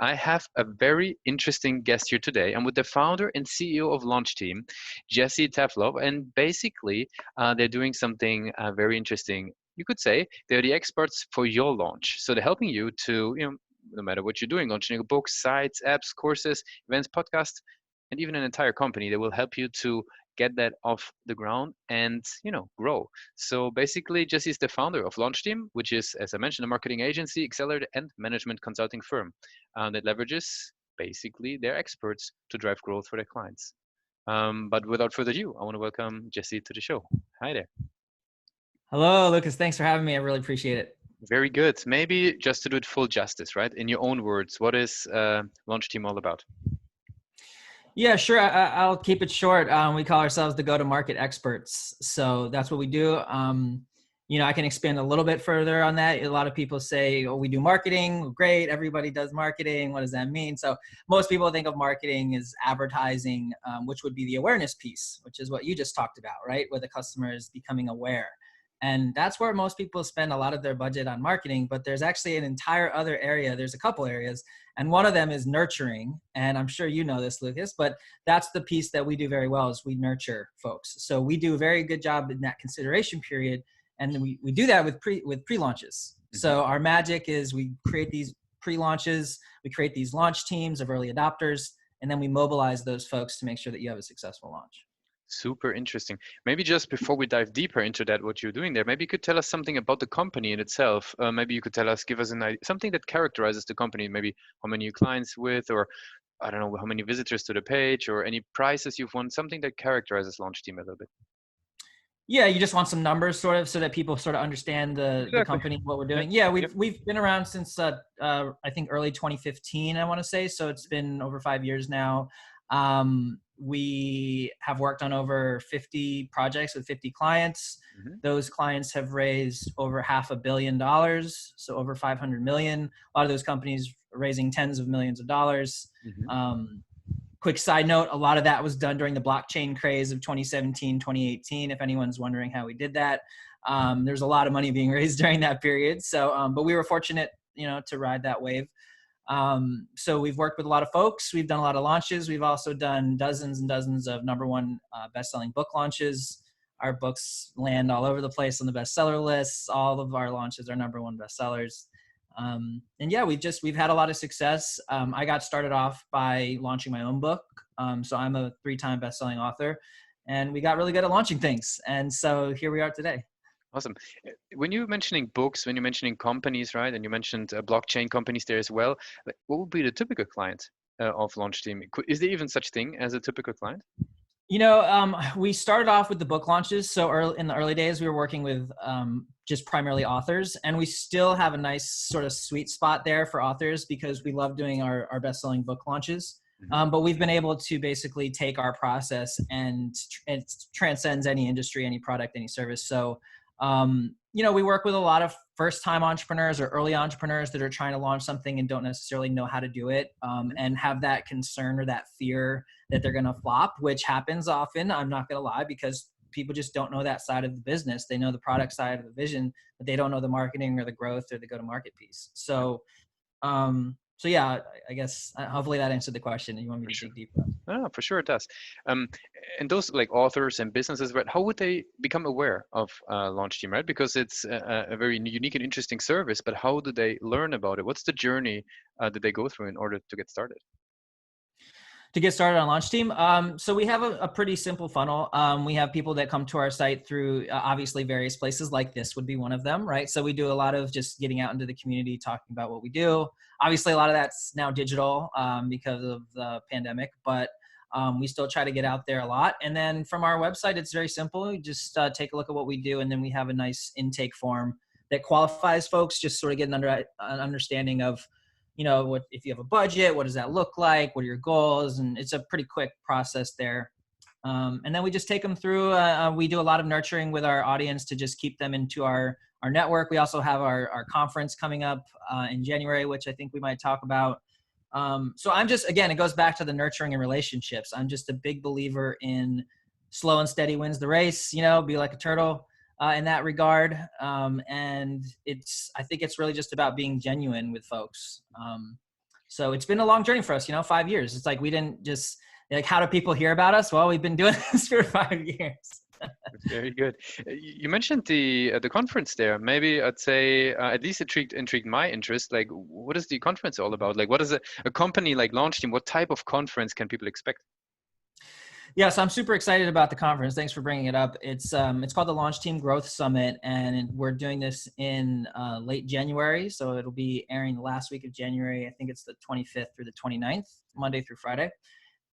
I have a very interesting guest here today. I'm with the founder and CEO of LaunchTeam, Jesse Tevelow, and basically they're doing something very interesting. You could say they're the experts for your launch. So they're helping you to, no matter what you're doing, launching a book, sites, apps, courses, events, podcasts, and even an entire company. They will help you to get that off the ground and grow. So basically, Jesse is the founder of LaunchTeam, which is, as I mentioned, a marketing agency, accelerator, and management consulting firm that leverages basically their experts to drive growth for their clients. But without further ado, I want to welcome Jesse to the show. Hi there. Hello, Lucas. Thanks for having me. I really appreciate it. Very good. Maybe just to do it full justice, right? In your own words, what is LaunchTeam all about? Yeah, sure. I'll keep it short. We call ourselves the go-to-market experts. So that's what we do. I can expand a little bit further on that. A lot of people say, oh, we do marketing. Great. Everybody does marketing. What does that mean? So most people think of marketing as advertising, which would be the awareness piece, which is what you just talked about, right? Where the customer is becoming aware. And that's where most people spend a lot of their budget on marketing, but there's actually an entire other area. There's a couple areas, and one of them is nurturing. And I'm sure you know this, Lucas, but that's the piece that we do very well is we nurture folks. So we do a very good job in that consideration period. And we do that with pre-launches. Mm-hmm. So our magic is we create these pre-launches, we create these launch teams of early adopters, and then we mobilize those folks to make sure that you have a successful launch. Super interesting. Maybe just before we dive deeper into that, what you're doing there, maybe you could tell us something about the company in itself. Maybe you could give us an idea, something that characterizes the company, maybe how many your clients with, or I don't know, how many visitors to the page, or any prizes you've won, something that characterizes LaunchTeam a little bit. Yeah, you just want some numbers sort of so that people sort of understand the company, what we're doing. Yeah, we've been around since I think early 2015, I want to say. So it's been over 5 years now. We have worked on over 50 projects with 50 clients. Mm-hmm. Those clients have raised over $500 million, so over 500 million. A lot of those companies raising tens of millions of dollars. Mm-hmm. Quick side note, a lot of that was done during the blockchain craze of 2017, 2018, if anyone's wondering how we did that. There's a lot of money being raised during that period. So, but we were fortunate, to ride that wave. So we've worked with a lot of folks. We've done a lot of launches. We've also done dozens and dozens of #1 best-selling book launches. Our books land all over the place on the bestseller lists. All of our launches are #1 bestsellers. And yeah, we've had a lot of success. I got started off by launching my own book. So I'm a 3-time best-selling author, and we got really good at launching things. And so here we are today. Awesome. When you're mentioning books, when you're mentioning companies, right, and you mentioned blockchain companies there as well, what would be the typical client of LaunchTeam? Is there even such thing as a typical client? We started off with the book launches. So in the early days, we were working with just primarily authors, and we still have a nice sort of sweet spot there for authors because we love doing our best-selling book launches. Mm-hmm. But we've been able to basically take our process and it transcends any industry, any product, any service. So we work with a lot of first-time entrepreneurs or early entrepreneurs that are trying to launch something and don't necessarily know how to do it, and have that concern or that fear that they're going to flop, which happens often. I'm not going to lie, because people just don't know that side of the business. They know the product side of the vision, but they don't know the marketing or the growth or the go-to-market piece. So yeah, I guess hopefully that answered the question. You want me to dig deeper? Oh, for sure it does. And those like authors and businesses, right? How would they become aware of LaunchTeam, right? Because it's a very unique and interesting service, but how do they learn about it? What's the journey that they go through in order to get started? To get started on LaunchTeam, so we have a pretty simple funnel. We have people that come to our site through obviously various places, like this would be one of them, right? So we do a lot of just getting out into the community, talking about what we do. Obviously, a lot of that's now digital because of the pandemic, but we still try to get out there a lot. And then from our website, it's very simple. You just take a look at what we do, and then we have a nice intake form that qualifies folks, just sort of getting an understanding of, what if you have a budget, what does that look like? What are your goals? And it's a pretty quick process there. And then we just take them through. We do a lot of nurturing with our audience to just keep them into our network. We also have our conference coming up in January, which I think we might talk about. So I'm just, again, it goes back to the nurturing and relationships. I'm just a big believer in slow and steady wins the race, be like a turtle. In that regard. And I think it's really just about being genuine with folks. So it's been a long journey for us, 5 years. It's like we didn't just like, how do people hear about us? Well, we've been doing this for 5 years. Very good. You mentioned the conference there. Maybe I'd say at least intrigued my interest. Like, what is the conference all about? Like, what is a company like LaunchTeam? What type of conference can people expect? Yeah, so I'm super excited about the conference. Thanks for bringing it up. It's called the LaunchTeam Growth Summit, and we're doing this in late January. So it'll be airing the last week of January. I think it's the 25th through the 29th, Monday through Friday.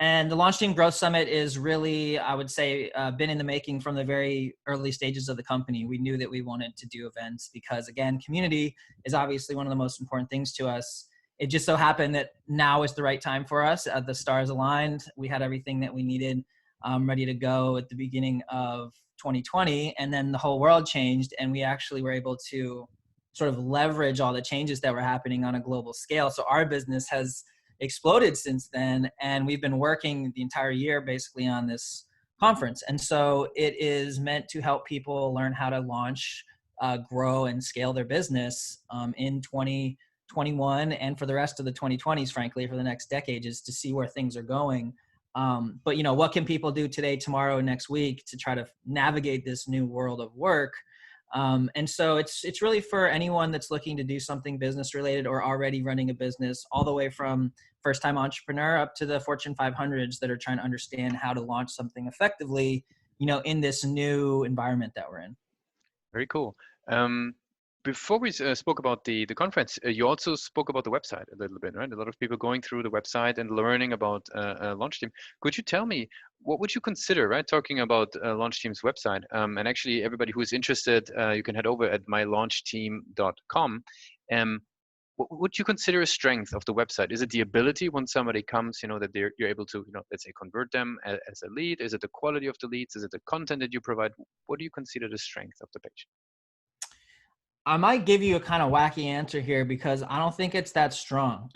And the LaunchTeam Growth Summit is really, I would say, been in the making from the very early stages of the company. We knew that we wanted to do events because, again, community is obviously one of the most important things to us. It just so happened that now is the right time for us. The stars aligned. We had everything that we needed ready to go at the beginning of 2020. And then the whole world changed, and we actually were able to sort of leverage all the changes that were happening on a global scale. So our business has exploded since then, and we've been working the entire year basically on this conference. And so it is meant to help people learn how to launch, grow, and scale their business in 2021 and for the rest of the 2020s, frankly, for the next decade, is to see where things are going. But what can people do today, tomorrow, next week to try to navigate this new world of work? And so it's really for anyone that's looking to do something business related or already running a business, all the way from first time entrepreneur up to the Fortune 500s that are trying to understand how to launch something effectively, in this new environment that we're in. Very cool. Before we spoke about the conference, you also spoke about the website a little bit, right? A lot of people going through the website and learning about LaunchTeam. Could you tell me, what would you consider, right? Talking about LaunchTeam's website, and actually everybody who is interested, you can head over at mylaunchteam.com. What would you consider a strength of the website? Is it the ability when somebody comes, that you're able to, let's say, convert them as a lead? Is it the quality of the leads? Is it the content that you provide? What do you consider the strength of the page? I might give you a kind of wacky answer here because I don't think it's that strong.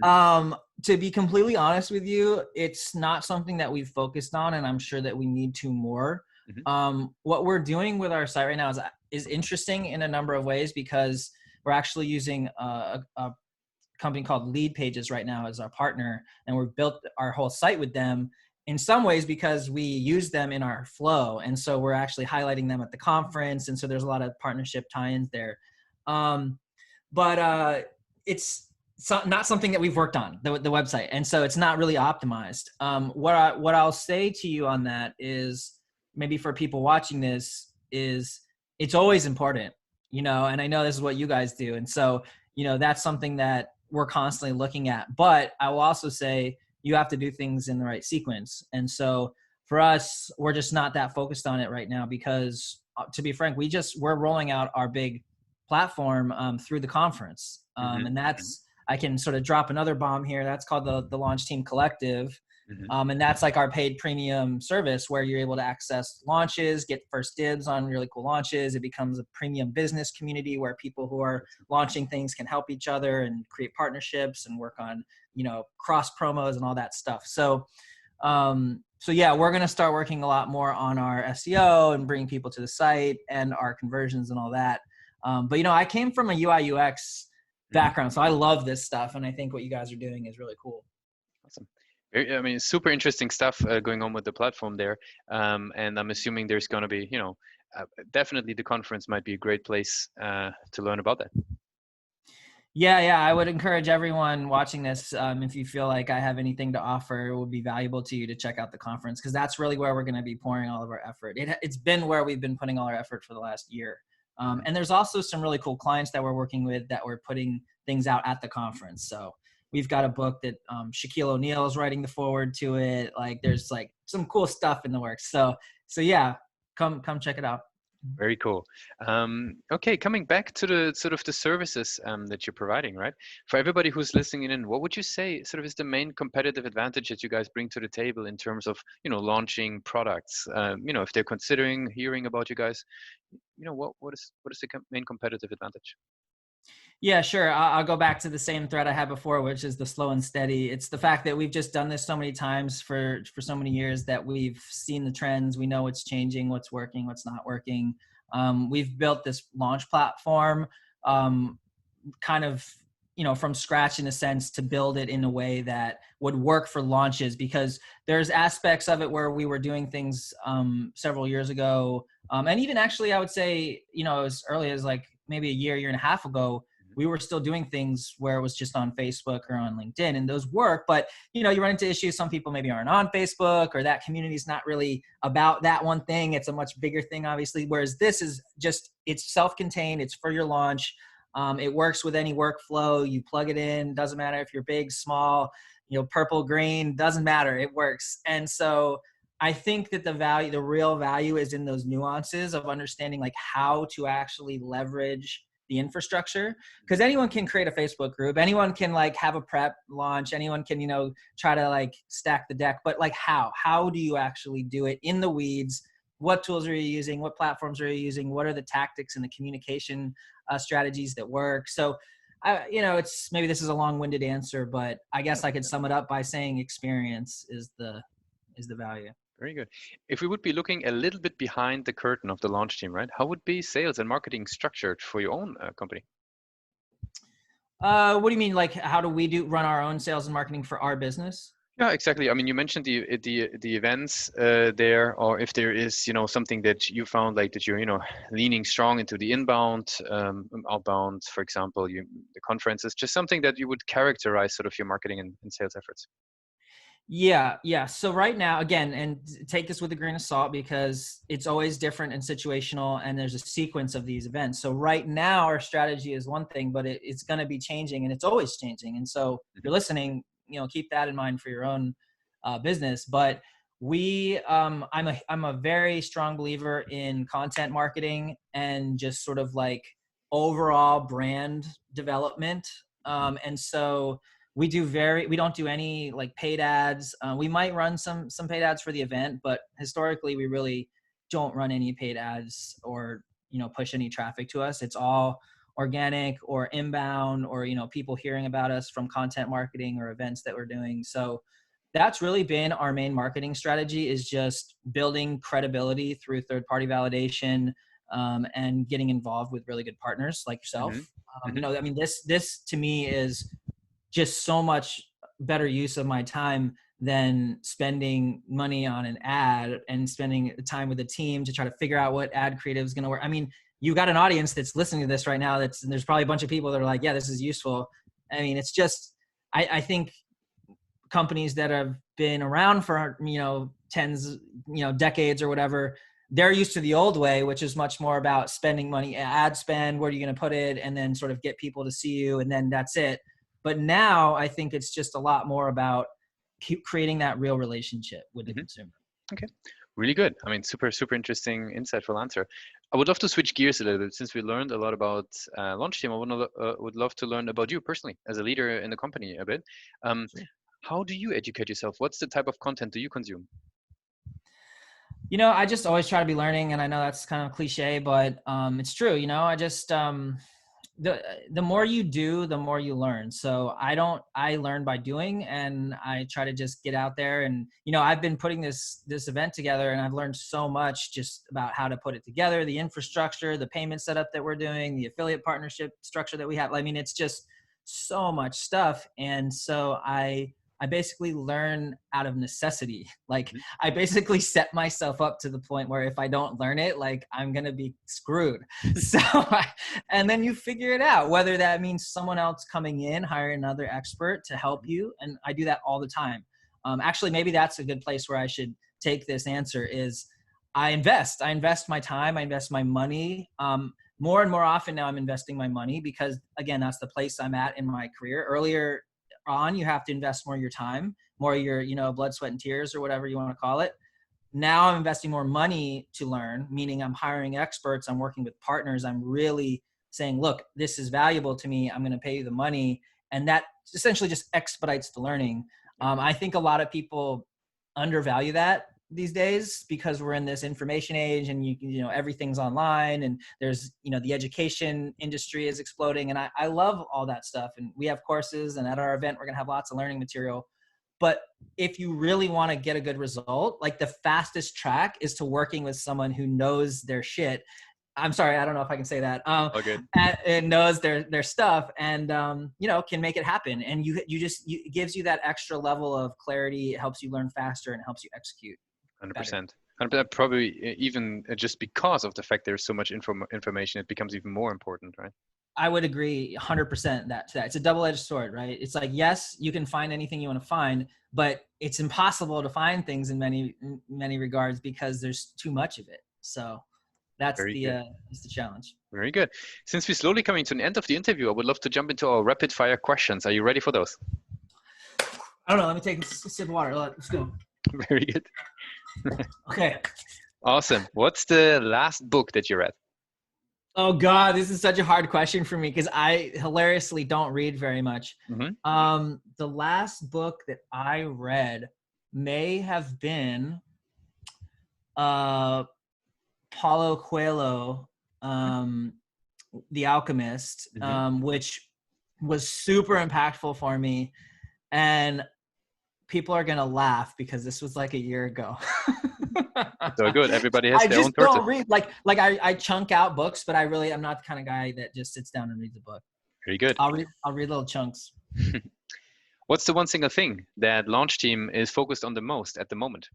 To be completely honest with you, it's not something that we've focused on, and I'm sure that we need to more. What we're doing with our site right now is interesting in a number of ways, because we're actually using a company called Lead Pages right now as our partner, and we've built our whole site with them in some ways because we use them in our flow. And so we're actually highlighting them at the conference. And so there's a lot of partnership tie-ins there. But it's not something that we've worked on, the website. And so it's not really optimized. What I'll say to you on that is, maybe for people watching this, is it's always important, and I know this is what you guys do. And so, that's something that we're constantly looking at. But I will also say, you have to do things in the right sequence. And so for us, we're just not that focused on it right now because, to be frank, we're rolling out our big platform through the conference. And that's, I can sort of drop another bomb here. That's called the LaunchTeam Collective. And that's like our paid premium service where you're able to access launches, get first dibs on really cool launches. It becomes a premium business community where people who are launching things can help each other and create partnerships and work on, cross promos and all that stuff. So yeah, we're going to start working a lot more on our SEO and bringing people to the site and our conversions and all that. But I came from a UI UX background, so I love this stuff. And I think what you guys are doing is really cool. Awesome. I mean, super interesting stuff going on with the platform there. And I'm assuming there's going to be, definitely the conference might be a great place to learn about that. Yeah. I would encourage everyone watching this, if you feel like I have anything to offer, it would be valuable to you to check out the conference, because that's really where we're going to be pouring all of our effort. It's been where we've been putting all our effort for the last year. And there's also some really cool clients that we're working with that we're putting things out at the conference. So we've got a book that Shaquille O'Neal is writing the forward to it. Like, there's like some cool stuff in the works. So yeah, come check it out. Very cool. Okay, coming back to the sort of the services that you're providing, right? For everybody who's listening in, what would you say sort of is the main competitive advantage that you guys bring to the table in terms of, launching products? If they're considering hearing about you guys, what is the main competitive advantage? Yeah, sure. I'll go back to the same thread I had before, which is the slow and steady. It's the fact that we've just done this so many times for so many years that we've seen the trends. We know what's changing, what's working, what's not working. We've built this launch platform, kind of, from scratch in a sense to build it in a way that would work for launches, because there's aspects of it where we were doing things several years ago. And even actually, I would say, as early as like maybe a year and a half ago, we were still doing things where it was just on Facebook or on LinkedIn, and those work. But, you run into issues. Some people maybe aren't on Facebook, or that community is not really about that one thing. It's a much bigger thing, obviously. Whereas this is just, it's self-contained. It's for your launch. It works with any workflow. You plug it in. Doesn't matter if you're big, small, purple, green, doesn't matter. It works. And so I think that the real value is in those nuances of understanding like how to actually leverage the infrastructure, because anyone can create a Facebook group. Anyone can like have a prep launch. Anyone can, try to like stack the deck, but like how do you actually do it in the weeds? What tools are you using? What platforms are you using? What are the tactics and the communication strategies that work? So it's, maybe this is a long-winded answer, but I guess I could sum it up by saying experience is the value. Very good. If we would be looking a little bit behind the curtain of the launch team, right? How would be sales and marketing structured for your own company? What do you mean? Like, how do we run our own sales and marketing for our business? Yeah, exactly. I mean, you mentioned the events there, or if there is, something that you found like that you're, leaning strong into the inbound, outbound, for example, the conferences, just something that you would characterize sort of your marketing and sales efforts. Yeah. So right now, again, and take this with a grain of salt because it's always different and situational, and there's a sequence of these events. So right now, our strategy is one thing, but it's going to be changing, and it's always changing. And so if you're listening, keep that in mind for your own business. But I'm a very strong believer in content marketing and just sort of like overall brand development. And so we don't do any like paid ads. We might run some paid ads for the event, but historically we really don't run any paid ads or, push any traffic to us. It's all organic or inbound or, people hearing about us from content marketing or events that we're doing. So that's really been our main marketing strategy, is just building credibility through third-party validation, and getting involved with really good partners like yourself. This to me is just so much better use of my time than spending money on an ad and spending time with a team to try to figure out what ad creative is going to work. I mean, you got an audience that's listening to this right now. There's probably a bunch of people that are like, yeah, this is useful. I mean, it's just, I think companies that have been around for, tens, decades or whatever, they're used to the old way, which is much more about spending money, ad spend, where are you going to put it, and then sort of get people to see you, and then that's it. But now I think it's just a lot more about creating that real relationship with the consumer. Okay, really good. I mean, super, super interesting, insightful answer. I would love to switch gears a little bit. Since we learned a lot about LaunchTeam, I would love to learn about you personally as a leader in the company a bit. Sure. How do you educate yourself? What's the type of content do you consume? I just always try to be learning, and I know that's kind of cliche, but it's true. I just the more you do, the more you learn. So I learn by doing, and I try to just get out there. And, I've been putting this event together, and I've learned so much just about how to put it together, the infrastructure, the payment setup that we're doing, the affiliate partnership structure that we have. I mean, it's just so much stuff. And so I basically learn out of necessity. Like I basically set myself up to the point where if I don't learn it, like I'm going to be screwed. So, and then you figure it out, whether that means someone else coming in, hiring another expert to help you. And I do that all the time. Actually, maybe that's a good place where I should take this answer is I invest my time, I invest my money. More and more often now I'm investing my money because again, that's the place I'm at in my career. Earlier on, you have to invest more of your time, more of your, blood, sweat, and tears, or whatever you want to call it. Now I'm investing more money to learn, meaning I'm hiring experts, I'm working with partners. I'm really saying, look, this is valuable to me. I'm going to pay you the money. And that essentially just expedites the learning. I think a lot of people undervalue that these days because we're in this information age and everything's online and there's, the education industry is exploding. And I love all that stuff. And we have courses, and at our event, we're going to have lots of learning material. But if you really want to get a good result, like the fastest track is to working with someone who knows their shit I'm sorry, I don't know if I can say that. All good. And knows their stuff, and can make it happen. And it gives you that extra level of clarity. It helps you learn faster and helps you execute better. 100%. 100%. Probably even just because of the fact there's so much information, it becomes even more important, right? I would agree 100% that it's a double-edged sword, right? It's like, yes, you can find anything you want to find, but it's impossible to find things in many regards because there's too much of it. So that's the challenge. Very good. Since we're slowly coming to an end of the interview, I would love to jump into our rapid fire questions. Are you ready for those? I don't know. Let me take a sip of water. Let's go. Very good. Okay. Awesome. What's the last book that you read? Oh God, this is such a hard question for me because I hilariously don't read very much. Mm-hmm. The last book that I read may have been Paulo Coelho, The Alchemist, which was super impactful for me. And people are gonna laugh because this was like a year ago. So good. Everybody has their own I just don't read like I chunk out books, but I'm not the kind of guy that just sits down and reads a book. Very good. I'll read little chunks. What's the one single thing that LaunchTeam is focused on the most at the moment?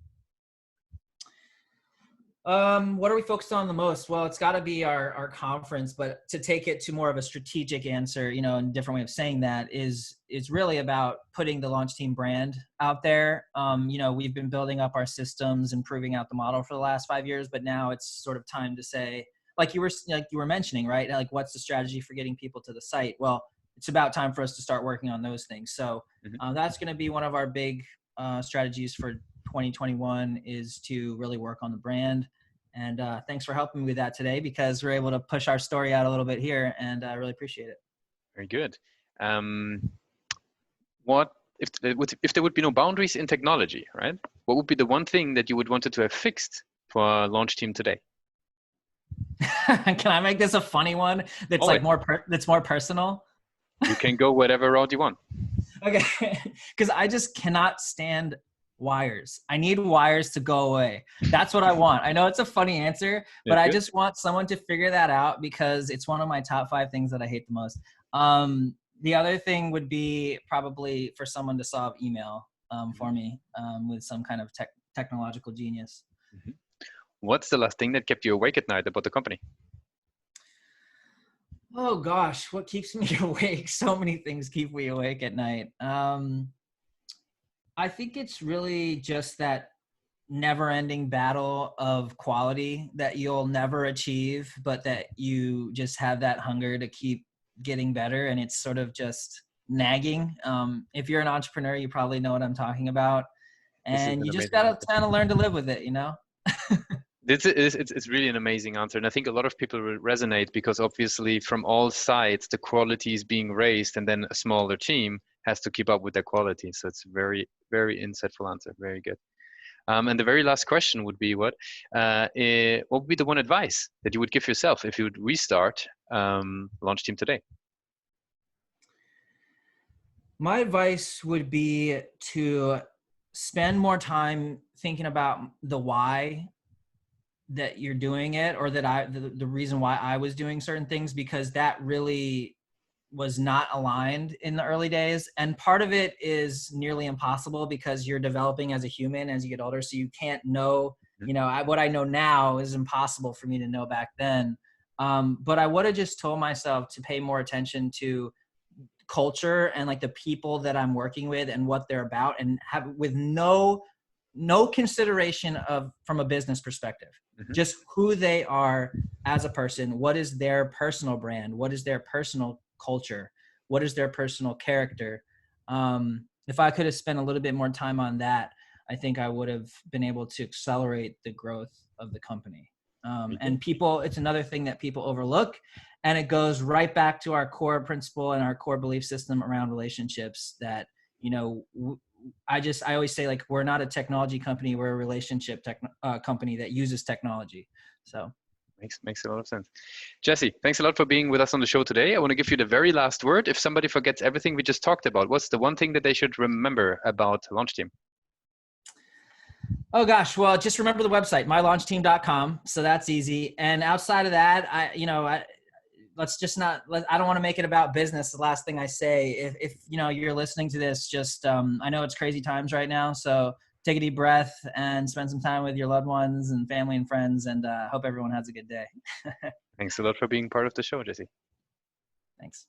What are we focused on the most? Well, it's got to be our conference, but to take it to more of a strategic answer, and a different way of saying that is really about putting the LaunchTeam brand out there. We've been building up our systems and proving out the model for the last 5 years, but now it's sort of time to say, like you were mentioning, right? Like, what's the strategy for getting people to the site? Well, it's about time for us to start working on those things. So that's going to be one of our big strategies for 2021 is to really work on the brand. And thanks for helping me with that today because we're able to push our story out a little bit here, and I really appreciate it. Very good. What if there would be no boundaries in technology, right? What would be the one thing that you would wanted to have fixed for LaunchTeam today? Can I make this a funny one that's that's more personal? You can go whatever route you want. Okay, because I just cannot stand wires. I need wires to go away. That's what I want. I know it's a funny answer, but I just want someone to figure that out because it's one of my top 5 things that I hate the most. The other thing would be probably for someone to solve email for me with some kind of technological genius. What's the last thing that kept you awake at night about the company? Oh gosh, what keeps me awake? So many things keep me awake at night. I think it's really just that never-ending battle of quality that you'll never achieve, but that you just have that hunger to keep getting better, and it's sort of just nagging. If you're an entrepreneur, you probably know what I'm talking about, and you just gotta kind of learn to live with it, It's really an amazing answer, and I think a lot of people will resonate because obviously from all sides the quality is being raised, and then a smaller team has to keep up with their quality. So it's very, very insightful answer. Very good. And the very last question would be what would be the one advice that you would give yourself if you would restart LaunchTeam today? My advice would be to spend more time thinking about the why that you're doing it, or that the reason why I was doing certain things, because that really was not aligned in the early days. And part of it is nearly impossible because you're developing as a human as you get older. So you can't know, what I know now is impossible for me to know back then. But I would have just told myself to pay more attention to culture and like the people that I'm working with and what they're about, and have with no consideration of from a business perspective, just who they are as a person. What is their personal brand? What is their personal culture? What is their personal character? If I could have spent a little bit more time on that, I think I would have been able to accelerate the growth of the company. And people, it's another thing that people overlook, and it goes right back to our core principle and our core belief system around relationships that, I always say, like, we're not a technology company, we're a relationship company that uses technology. So makes a lot of sense. Jesse, thanks a lot for being with us on the show today. I want to give you the very last word. If somebody forgets everything we just talked about, what's the one thing that they should remember about LaunchTeam? Oh gosh, well, just remember the website, mylaunchteam.com. So that's easy. And outside of that, let's just not, I don't want to make it about business. The last thing I say, if you're listening to this, just, I know it's crazy times right now. So take a deep breath and spend some time with your loved ones and family and friends, and hope everyone has a good day. Thanks a lot for being part of the show, Jesse. Thanks.